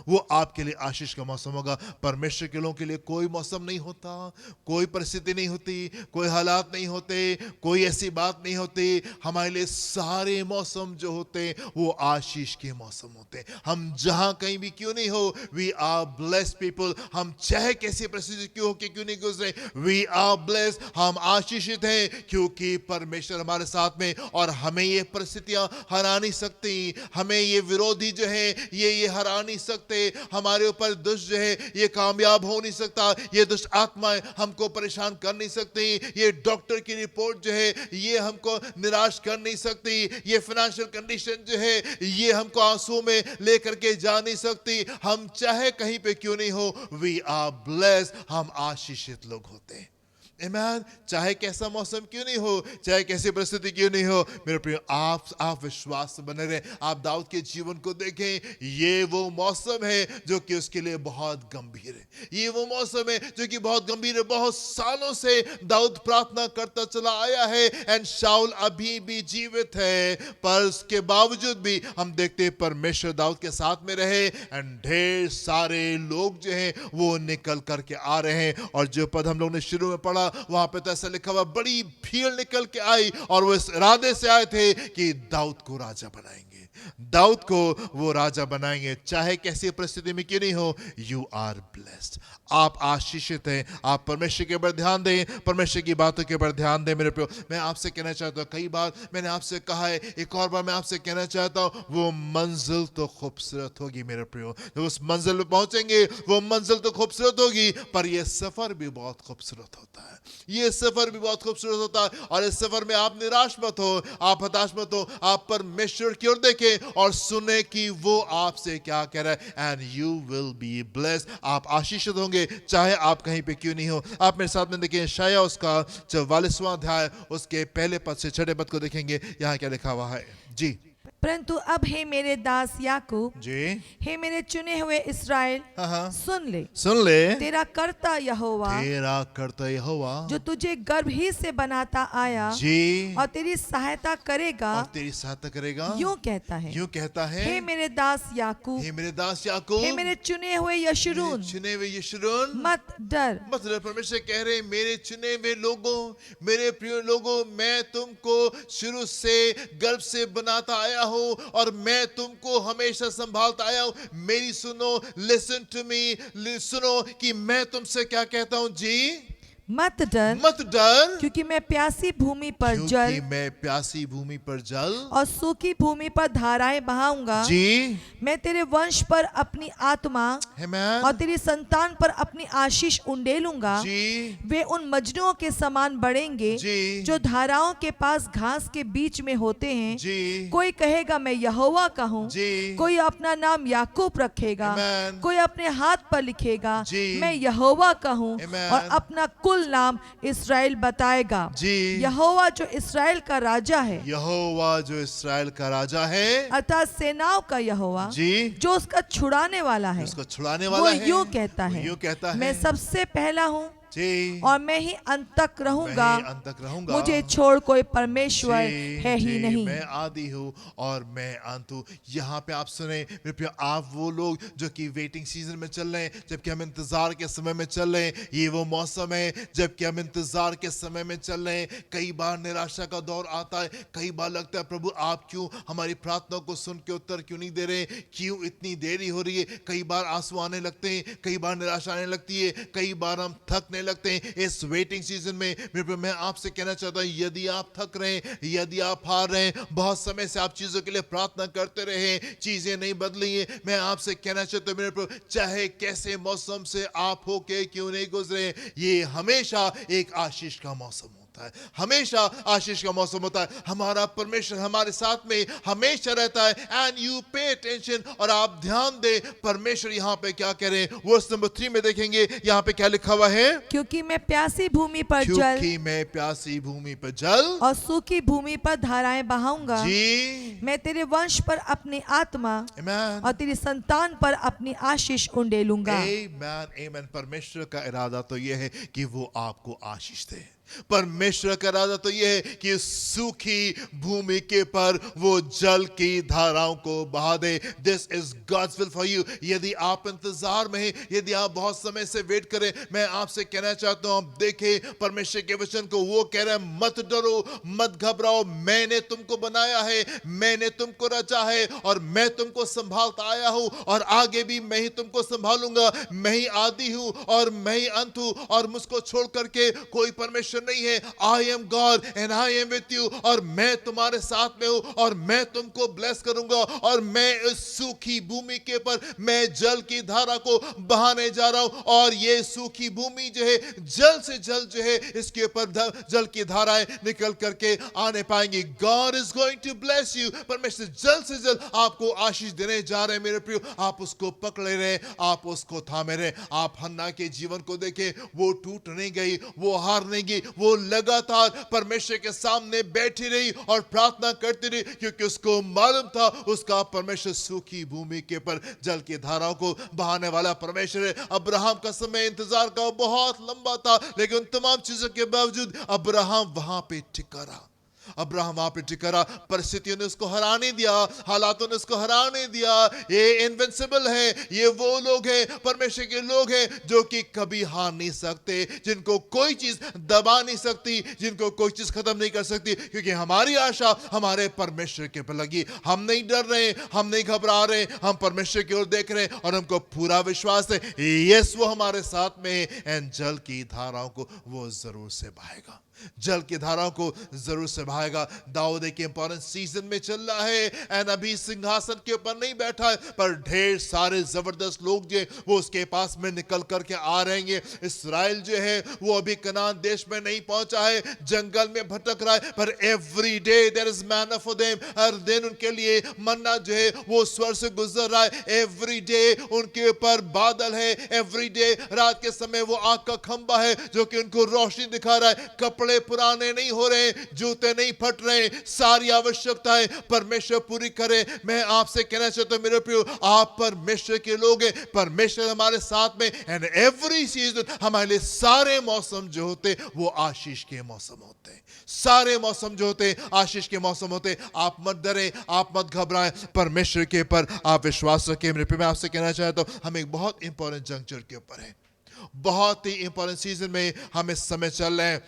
वो आपके लिए आशीष का मौसम होगा। परमेश्वर के लोगों के लिए कोई मौसम नहीं होता, कोई परिस्थिति नहीं होती, कोई हालात नहीं होते, कोई ऐसी बात नहीं होती। हमारे लिए सारे मौसम जो होते हैं वो आशीष के मौसम होते हैं। हम जहां कहीं भी क्यों नहीं हो, वी आर ब्लेस्ड पीपल। हम चाहे कैसी परिस्थिति क्यों होके क्यों नहीं गुजरे, वी आर ब्लेस्ड। हम आशीषित हैं क्योंकि परमेश्वर हमारे साथ में, और हमें ये परिस्थितियां हरा नहीं सकती, हमें ये विरोधी जो है ये हरा नहीं सकते, हमारे ऊपर दुष्ट जो है ये कामयाब हो नहीं सकता, ये दुष्ट आत्माएं हमको परेशान कर नहीं सकती, ये डॉक्टर की रिपोर्ट जो है ये हमको निराश कर नहीं सकती, ये फाइनेंशियल कंडीशन जो है ये हमको आंसू में लेकर के जा नहीं सकती। हम चाहे कहीं पे क्यों नहीं हो, वी आर ब्लेस्ड, हम आशीषित लोग होते हैं। आमीन। चाहे कैसा मौसम क्यों नहीं हो, चाहे कैसी परिस्थिति क्यों नहीं हो, मेरे प्रिय आप विश्वास से बने रहे। आप दाऊद के जीवन को देखें, ये वो मौसम है जो कि उसके लिए बहुत गंभीर है। ये वो मौसम है जो कि बहुत गंभीर है। बहुत सालों से दाऊद प्रार्थना करता चला आया है, एंड शाऊल अभी भी जीवित है, पर उसके बावजूद भी हम देखते हैं परमेश्वर दाऊद के साथ में रहे, एंड ढेर सारे लोग जो हैं वो निकल करके आ रहे हैं। और जो पद हम लोग ने शुरू में पढ़ा वहां पे तो ऐसा लिखा हुआ, बड़ी भीड़ निकल के आई और वो इस इरादे से आए थे कि दाऊद को राजा बनाएंगे, दाऊद को वो राजा बनाएंगे। चाहे कैसी परिस्थिति में क्यों नहीं हो, यू आर ब्लेस्ड, आप आशीषित हैं। आप परमेश्वर के ऊपर ध्यान दें, परमेश्वर की बातों के ऊपर ध्यान दें। मेरे प्रियो, मैं आपसे कहना चाहता हूँ, कई बार मैंने आपसे कहा है, एक और बार मैं आपसे कहना चाहता हूँ, वो मंजिल तो खूबसूरत होगी मेरे प्रियो, जब उस मंजिल पे पहुंचेंगे वो मंजिल तो खूबसूरत होगी, पर यह सफर भी बहुत खूबसूरत होता है, ये सफर भी बहुत खूबसूरत होता है। और इस सफर में आप निराश मत हो, आप हताश मत हो, आप परमेश्वर की ओर देखें और सुने कि वो आपसे क्या कह रहा है, and you will be blessed, आप आशीषित होंगे चाहे आप कहीं पे क्यों नहीं हो। आप मेरे साथ में देखें यशायाह उसका 44वां अध्याय उसके पहले पद से 6 पद को देखेंगे, यहाँ क्या लिखा हुआ है जी। परंतु अब हे मेरे दास याकूब, जी हे मेरे चुने हुए इस्राएल, हाँ, सुन ले ले तेरा कर्ता यहोवा, तेरा कर्ता यहोवा जो तुझे गर्भ ही से बनाता आया जी और तेरी सहायता करेगा, और तेरी सहायता करेगा, यूं कहता है, यूं कहता है, हे मेरे दास याकूब, हे मेरे दास याकूब, हे मेरे चुने हुए यशरून, चुने हुए यशरून, मत डर। मतलब परमेश्वर कह रहे हैं, मेरे चुने हुए लोगों, मेरे प्रिय लोगों, मैं तुमको शुरू से गर्भ से बनाता आया हूं और मैं तुमको हमेशा संभालता आया हूं। मेरी सुनो, लिसन टू मी, सुनो कि मैं तुमसे क्या कहता हूं जी, मत डर, मत डर, क्योंकि मैं प्यासी भूमि पर जल क्योंकि मैं प्यासी भूमि पर जल और सूखी भूमि पर धाराएं बहाऊंगा। जी, मैं तेरे वंश पर अपनी आत्मा आमीन और तेरी संतान पर अपनी आशीष उंडेलूंगा। जी, वे उन मजनुओं के समान बढ़ेंगे जी, जो धाराओं के पास घास के बीच में होते हैं। जी, कोई कहेगा मैं यहोवा का हूँ, जी, कोई अपना नाम याकूब रखेगा, आमीन कोई अपने हाथ पर लिखेगा जी, मैं यहोवा का हूँ, आमीन और अपना कुल नाम इसराइल बताएगा। जी, यहोवा जो इसराइल का राजा है, यहोवा जो इस्राएल का राजा है अर्थात सेनाओं का यहोवा, जी, जो उसका छुड़ाने वाला है, उसको छुड़ाने वो वाला है, यूं कहता वो है, यूं कहता है, मैं सबसे पहला हूँ जी, और मैं ही अंत तक रहूंगा, मैं ही अंत तक रहूंगा, मुझे छोड़ कोई परमेश्वर जी, है ही जी, नहीं। मैं आदि हूँ और मैं अंत हूँ। यहाँ पे आप सुने मेरे प्रिय, आप वो लोग जो कि वेटिंग सीजन में चल रहे हैं, जबकि हम इंतजार के समय में चल रहे हैं, ये वो मौसम है जबकि हम इंतजार के समय में चल रहे हैं। कई बार निराशा का दौर आता है, कई बार लगता है प्रभु आप क्यों हमारी प्रार्थना को सुन के उत्तर क्यों नहीं दे रहे, क्यों इतनी देरी हो रही है। कई बार आंसू आने लगते हैं, कई बार निराशा आने लगती है, कई बार हम थकने लगते हैं। इस वेटिंग सीजन में मेरे मैं आपसे कहना चाहता हूं, यदि आप थक रहे हैं, यदि आप हार रहे हैं, बहुत समय से आप चीजों के लिए प्रार्थना करते रहे, चीजें नहीं बदली हैं, मैं आपसे कहना चाहता हूं मेरे चाहे कैसे मौसम से आप होके क्यों नहीं गुजरे, ये हमेशा एक आशीष का मौसम होता है, हमेशा आशीष का मौसम होता है। हमारा परमेश्वर हमारे साथ में हमेशा रहता है, एंड यू पे अटेंशन, और आप ध्यान दें परमेश्वर यहाँ पे क्या कह रहे हैं। वर्स नंबर 3 में देखेंगे यहाँ पे क्या लिखा हुआ है, क्योंकि मैं प्यासी भूमि पर जल क्योंकि मैं प्यासी भूमि पर जल और सूखी भूमि पर धाराएं बहाऊंगा। जी, मैं तेरे वंश पर अपनी आत्मा आमीन और तेरी संतान पर अपनी आशीष उंडेलूंगा। आमीन आमीन। परमेश्वर का इरादा तो यह है कि वो आपको आशीष दे, परमेश्वर का इरादा तो यह है कि सूखी भूमि के पर वो जल की धाराओं को बहा दे। This is God's will for you. यदि आप इंतजार में हैं, यदि आप बहुत समय से वेट करें, मैं आपसे कहना चाहता हूं, आप देखें परमेश्वर के वचन को। वो कह रहा है, मत डरो, मत घबराओ, मैंने तुमको बनाया है, मैंने तुमको रचा है और मैं तुमको संभालता आया हूं और आगे भी मैं ही तुमको संभालूंगा। मैं ही आदि हूं और मैं ही अंत हूं और मुझको छोड़ करके कोई परमेश्वर नहीं है। I am God and I am with you, और मैं तुम्हारे साथ में हूं और मैं तुमको ब्लेस करूंगा और मैं इस सूखी भूमि के पर मैं जल की धारा को बहाने जा रहा हूं। और ये सूखी भूमि जो है, जल्द से जल्द जो है इसके ऊपर जल की धाराएं निकल करके आने पाएंगी। God is going to bless you. परमेश्वर जल्द से जल्द आपको आशीष देने जा रहे हैं मेरे प्रियो। आप उसको पकड़े रहे, आप उसको थामे रहे। आप हन्ना के जीवन को देखें, वो टूट नहीं गई, वो हार नहीं गई, वो लगातार परमेश्वर के सामने बैठी रही और प्रार्थना करती रही, क्योंकि उसको मालूम था उसका परमेश्वर सूखी भूमि के पर जल की धाराओं को बहाने वाला परमेश्वर है। अब्राहम का समय इंतजार का बहुत लंबा था, लेकिन उन तमाम चीजों के बावजूद अब्राहम वहां पे टिका रहा। अब्राहम वहां पे टिका रहा। परिस्थितियों ने उसको हरा नहीं दिया, हालातों ने उसको हरा नहीं दिया। ये इनविंसिबल है, ये वो लोग हैं, परमेश्वर के लोग हैं जो कि कभी हार नहीं सकते, जिनको कोई चीज दबा नहीं सकती, जिनको कोई चीज खत्म नहीं कर सकती, क्योंकि हमारी आशा हमारे परमेश्वर के ऊपर लगी। हम नहीं डर रहे, हम नहीं घबरा रहे, हम परमेश्वर की ओर देख रहे हैं और हमको पूरा विश्वास है, यस वो हमारे साथ में है। एंड जल की धाराओं को वो जरूर से बहाएगा, जल की धाराओं को जरूर से बहाएगा। दाऊद एक इंपॉर्टेंट सीजन में चल रहा है एंड अभी सिंहासन के ऊपर नहीं बैठा है, पर ढेर सारे जबरदस्त लोग जो वो उसके पास में निकल करके आ रहेंगे। इस्राएल जो है वो अभी कनान देश में नहीं पहुंचा है, जंगल में भटक रहा है, पर एवरी डे देयर इज मैना फॉर देम। हर दिन उनके लिए मन्ना जो है वो स्वर से गुजर रहा है। एवरी डे उनके ऊपर बादल है, एवरी डे रात के समय वो आग का खंबा है जो कि उनको रोशनी दिखा रहा है। कपड़े पुराने नहीं हो रहे, जूते नहीं फट रहे, सारी आवश्यकताएं परमेश्वर पूरी करे। मैं आपसे कहना चाहता हूं मेरे प्रियो, आप परमेश्वर के लोग हैं, परमेश्वर हमारे साथ में। एंड एवरी सीजन हमारे लिए सारे मौसम जो होते वो आशीष के मौसम होते हैं। सारे मौसम जो होते आशीष के मौसम होते। आप मत डरें, आप मत घबराएं, परमेश्वर के ऊपर आप विश्वास रखें। मेरे प्रियो, मैं आपसे कहना चाहता हूं हम एक बहुत इंपॉर्टेंट जंक्चर के ऊपर है, बहुत ही इंपॉर्टेंट सीजन में हम इस समय चल रहे हैं।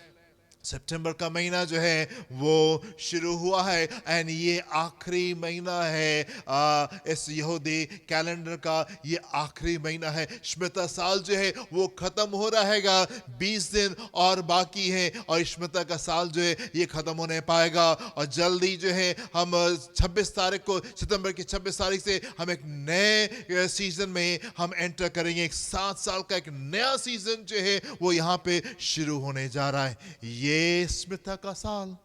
सितंबर का महीना जो है वो शुरू हुआ है एंड ये आखिरी महीना है इस यहूदी कैलेंडर का, ये आखिरी महीना है। स्मिता साल जो है वो खत्म हो रहेगा, 20 दिन और बाकी है और स्मिता का साल जो है ये खत्म होने पाएगा। और जल्दी जो है हम 26 तारीख को, सितंबर की 26 तारीख से हम एक नए सीजन में हम एंटर करेंगे। एक 7 साल का एक नया सीजन जो है वो यहाँ पे शुरू होने जा रहा है। ये स्मिता का साल,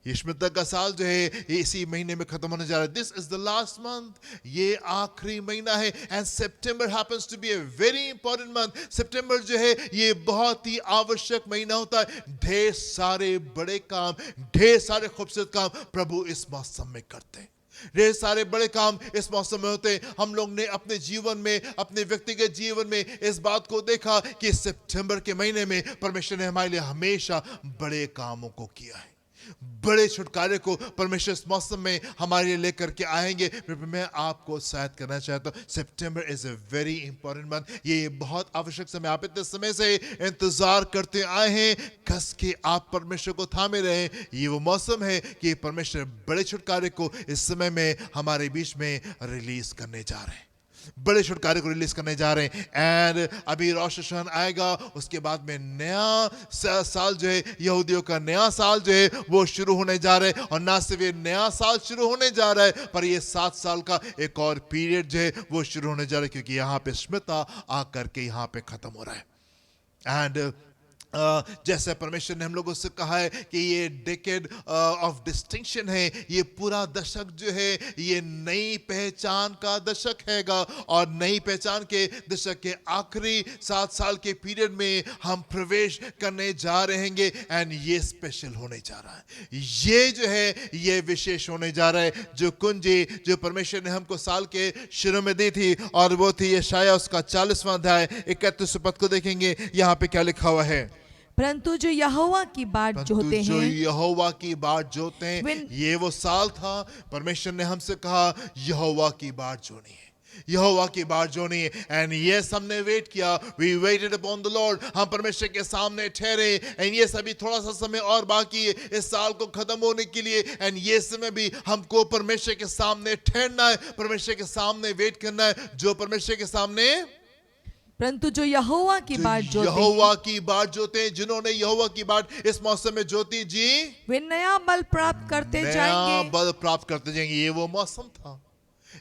ये स्मिता का साल जो है इसी महीने में खत्म होने जा रहा है। This is the last month, ये आखिरी महीना है। And September happens to be a very important month. सितंबर जो है ये बहुत ही आवश्यक महीना होता है। ढेर सारे बड़े काम, ढेर सारे खूबसूरत काम प्रभु इस मौसम में करते हैं। ढेर सारे बड़े काम इस मौसम में होते हैं। हम लोग ने अपने जीवन में, अपने व्यक्तिगत जीवन में इस बात को देखा कि सितंबर के महीने में परमेश्वर ने हमारे लिए हमेशा बड़े कामों को किया है। बड़े छुटकारे को परमेश्वर इस मौसम में हमारे लिए लेकर के आएंगे। मैं आपको उत्साहित करना चाहता हूँ, सितंबर is a very important month. ये बहुत आवश्यक समय, आप इतने समय से इंतजार करते आए हैं, कस के आप परमेश्वर को थामे रहे। ये वो मौसम है कि परमेश्वर बड़े छुटकारे को इस समय में हमारे बीच में रिलीज करने जा रहे हैं, बड़े छुटकारे को रिलीज करने जा रहे हैं। एंड अभी रोश हशैन आएगा, उसके बाद में नया साल जो है, यहूदियों का नया साल जो है वो शुरू होने जा रहा है। और ना सिर्फ ये नया साल शुरू होने जा रहा है, पर ये 7 साल का एक और पीरियड जो है वो शुरू होने जा रहा है, क्योंकि यहाँ पे स्मिता आकर के यहाँ पे खत्म हो रहा है। एंड जैसे परमेश्वर ने हम लोगों से कहा है कि ये डेकेड ऑफ डिस्टिंक्शन है, ये पूरा दशक जो है ये नई पहचान का दशक हैगा। और नई पहचान के दशक के आखिरी 7 साल के पीरियड में हम प्रवेश करने जा रहे हैं। एंड ये स्पेशल होने जा रहा है, ये जो है ये विशेष होने जा रहा है। जो कुंजी जो परमेश्वर ने हमको साल के शुरू में दी थी, और वो थी यशायाह उसका 40वां अध्याय 31 पद को देखेंगे, यहाँ पे क्या लिखा हुआ है। परंतु जो यहोवा की बाट परंतु जोते जो हैं यहोवा की बाट जोते हैं, When- ये वो साल था परमेश्वर ने हमसे कहा यहोवा की बाट जोनी है, यहोवा की बाट जोनी है। एंड यस, हमने वेट किया, we waited upon the Lord, हम परमेश्वर के सामने ठहरे। एंड ये सभी थोड़ा सा समय और बाकी है इस साल को खत्म होने के लिए। एंड ये समय भी हमको परमेश्वर के सामने ठहरना है, परमेश्वर के सामने वेट करना है। जो परमेश्वर के सामने, परंतु जो यहोवा की जो बाट जोते हैं यहोवा की बाट जोते हैं, जिन्होंने यहोवा की बाट इस मौसम में जोती जी, वे नया बल प्राप्त करते नया जाएंगे। बल प्राप्त करते जाएंगे। ये वो मौसम था,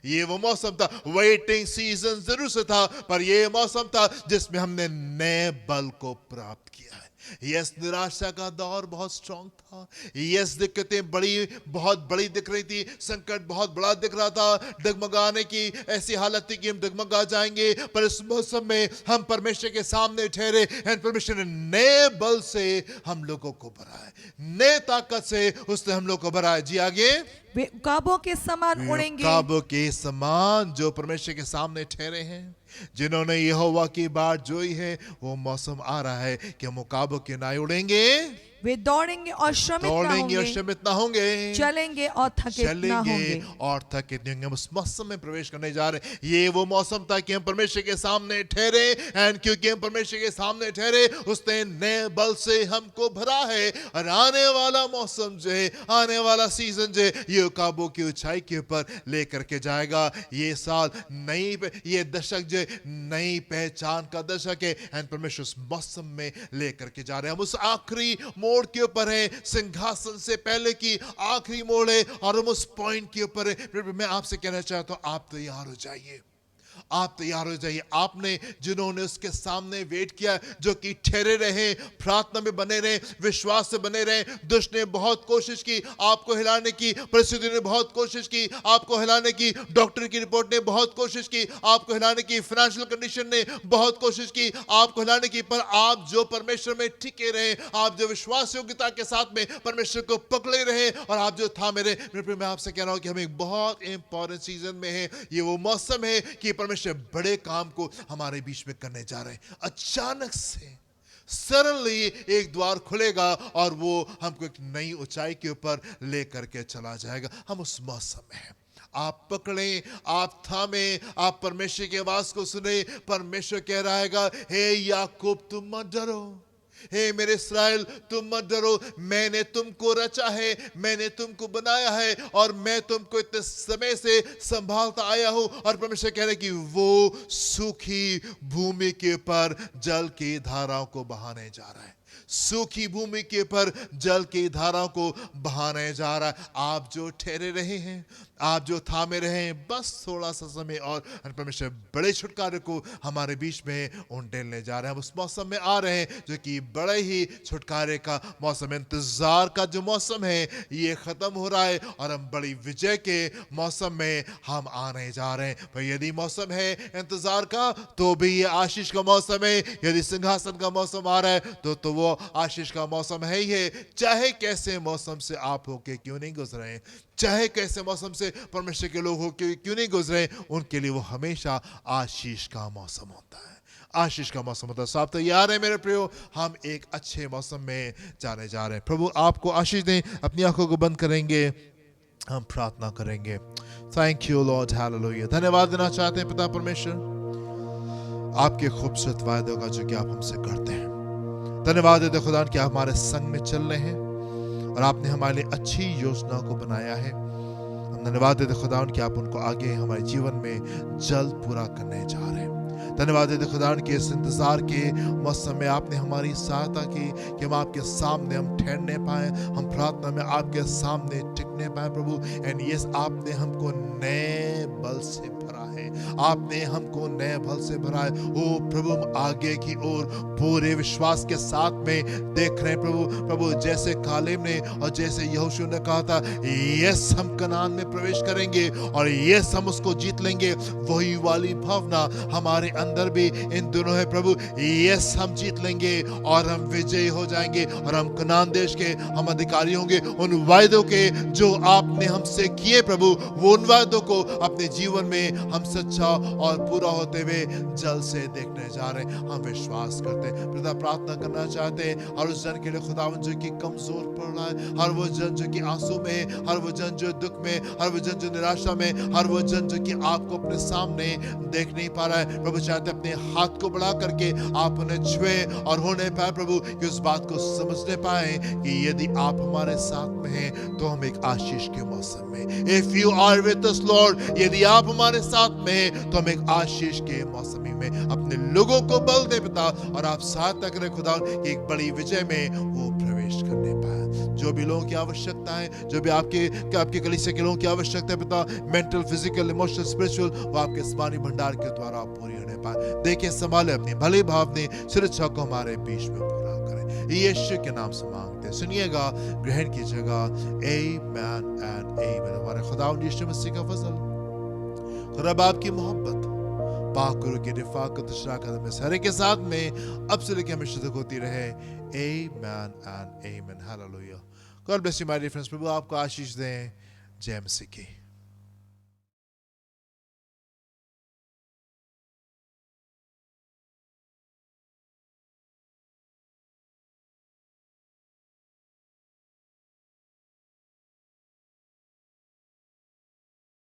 ये वो मौसम था। वेटिंग सीजन जरूर से था, पर ये मौसम था जिसमें हमने नए बल को प्राप्त किया है। यस, निराशा का दौर बहुत स्ट्रांग था। यस, दिक्कतें बहुत बड़ी दिख रही थी, संकट बहुत बड़ा दिख रहा था, डगमगाने की ऐसी हालत थी कि हम डगमगा जाएंगे। पर इस मौसम में हम परमेश्वर के सामने ठहरे एंड परमेश्वर ने नए बल से हम लोगों को भरा है, नए ताकत से उसने हम लोग को भरा है। जी आगे, वे उकाबों के समान उड़ेंगे। काबों के समान जो परमेश्वर के सामने ठहरे हैं, जिन्होंने यहोवा की बाट जोई है, वो मौसम आ रहा है कि हम काबों के नाए उड़ेंगे, वे दौड़ेंगे और श्रमित ना दौड़ेंगे और होंगे, श्रमित ना होंगे, चलेंगे और थकित ना चलेंगे होंगे। और थकित नहीं होंगे। हम उस मौसम में प्रवेश करने जा रहे हैं। ये वो मौसम था कि हम परमेश्वर के सामने ठहरे। एंड क्योंकि हम परमेश्वर के सामने ठहरे, उसने नए बल से हमको भरा है। और आने वाला मौसम जो है, आने वाला सीजन जो है, ये काबू की ऊंचाई के ऊपर लेकर के जाएगा। ये साल ये दशक जो है, नई पहचान का दशक है। एंड परमेश्वर उस मौसम में लेकर के जा रहे हैं। हम उस आखिरी मोड़ के ऊपर है, सिंहासन से पहले की आखिरी मोड़ है, और हम उस पॉइंट के ऊपर है। मैं आपसे कहना चाहता हूं, आप तैयार हो जाइए, आप तैयार हो जाइए। आपने जिन्होंने उसके सामने वेट किया, जो कि ठहरे रहे, प्रार्थना में बने रहे, विश्वास से बने रहे। दुष्ट ने बहुत कोशिश की आपको हिलाने की, परिस्थिति ने बहुत कोशिश की आपको हिलाने की, डॉक्टर की रिपोर्ट ने बहुत कोशिश की आपको हिलाने की, फाइनेंशियल कंडीशन ने बहुत कोशिश की आपको हिलाने की। पर आप जो परमेश्वर में टिके रहे, आप जो विश्वास योग्यता के साथ में परमेश्वर को पकड़े रहे, और आप जो थामे रहे, मैं आपसे कह रहा हूं कि हम एक बहुत इंपॉर्टेंट सीजन में है। ये वो मौसम है कि परमेश्वर बड़े काम को हमारे बीच में करने जा रहे हैं। अचानक से सडनली एक द्वार खुलेगा और वो हमको एक नई ऊंचाई के ऊपर लेकर के चला जाएगा। हम उस मौसम में हैं। आप पकड़े, आप थामे, आप परमेश्वर की आवाज को सुने। परमेश्वर कह रहा है, हे याकूब तुम मत डरो, हे मेरे इस्राएल तुम मत डरो, मैंने तुमको रचा है, मैंने तुमको बनाया है, और मैं तुमको इतने समय से संभालता आया हूं। और परमेश्वर कह रहे कि वो सूखी भूमि के ऊपर जल की धाराओं को बहाने जा रहा है, सूखी भूमि के ऊपर जल की धाराओं को बहाने जा रहा है। आप जो ठहरे रहे हैं, आप जो थामे रहे हैं, बस थोड़ा सा समय और परमेश्वर बड़े छुटकारे को हमारे बीच में उंडेलने जा रहे हैं। हम उस मौसम में आ रहे हैं जो कि बड़े ही छुटकारे का मौसम है। इंतजार का जो मौसम है ये खत्म हो रहा है, और हम बड़ी विजय के मौसम में हम आने जा रहे हैं। पर यदि मौसम है इंतजार का, तो भी ये आशीष का मौसम है। यदि सिंहासन का मौसम आ रहा है, तो वो आशीष का मौसम है ही है। चाहे कैसे मौसम से आप होके क्यों नहीं गुजरे, चाहे कैसे मौसम से परमेश्वर के लोग होके क्यों नहीं गुजरे, उनके लिए वो हमेशा आशीष का मौसम होता है, आशीष का मौसम होता है। सब तैयार है मेरे प्रियो, हम एक अच्छे मौसम में जाने जा रहे हैं। प्रभु आपको आशीष दें। अपनी आंखों को बंद करेंगे, हम प्रार्थना करेंगे। Thank you Lord, hallelujah. धन्यवाद देना चाहते हैं पिता परमेश्वर आपके खूबसूरत वायदों का जो कि आप हमसे करते हैं। धन्यवाद देते खुदा कि आप हमारे संग में चल रहे हैं और आपने हमारे लिए अच्छी योजना को बनाया है। हम धन्यवाद देते खुदा कि आप उनको आगे हमारे जीवन में जल्द पूरा करने जा रहे हैं। धन्यवाद देते खुदा के इस इंतजार के मौसम में आपने हमारी सहायता की कि हम आपके सामने हम ठहरने पाए, हम प्रार्थना में आपके सामने टिकने पाए प्रभु। एंड यस, आपने हमको नए बल से भरा है, आपने हमको नए बल से भरा है। ओ प्रभु, हम आगे की ओर पूरे विश्वास के साथ में देख रहे हैं प्रभु। प्रभु जैसे कालेब ने और जैसे यहोशू ने कहा था, यस हम कनान में प्रवेश करेंगे और यस हम उसको जीत लेंगे, वही वाली भावना हमारे अंदर भी इन दोनों है प्रभु। यस हम जीत लेंगे और हम विजयी हो जाएंगे और हम कनान देश के हम अधिकारी होंगे, उन वायदों के जो जो आपने हमसे किए प्रभु, वो उन वादों को अपने जीवन में हम सच्चा और पूरा होते हुए जल्द से देखने जा रहे हैं। हम विश्वास करते हैं, पिता प्रार्थना करना चाहते हैं और उस जन के लिए खुदावन जो कि कमजोर पड़ रहा है, हर वो जन जो कि आंसू में, हर वो जन जो दुख में, हर वो जन जो निराशा में, हर वो जन जो कि आपको अपने सामने देख नहीं पा रहा है प्रभु, चाहते अपने हाथ को बढ़ा करके आप उन्हें छुए और होने पाए प्रभु कि उस बात को समझने पाए कि यदि आप हमारे साथ में हैं तो हम एक आशीष के मौसम में, if you are with us Lord, यदि आप हमारे साथ में हैं तो हम एक आशीष के मौसम में अपने लोगों को बल दे पिता, और आप साथ तक रहे खुदा कि एक बड़ी विजय में वो प्रवेश करने पाए। जो भी लोगों की आवश्यकता है, जो भी आपके कलीसिया के लोगों की आवश्यकता है पिता, मेंटल, फिजिकल, इमोशनल, स्पिरिचुअल, वो आपके आसमानी भंडार के द्वारा पूरी होने पाए। देखिए, संभाले अपनी भली भावनी सुरक्षा को हमारे बीच में पूरा करें, यीशु के नाम से मांगते हैं, सुनिएगा, ग्रहण कीजिएगा। आमेन एंड आमेन। हमारे खुदा यीशु मसीह का फजल, खुदा बाप की मोहब्बत, पाक गुरु की रिफाकत, शराकत में सारे के साथ में अब से लेकर हमेशा तक होती रहे। Amen and amen. Hallelujah. God bless you my dear friends. प्रभु आपको आशीष दें। जय मसीह की।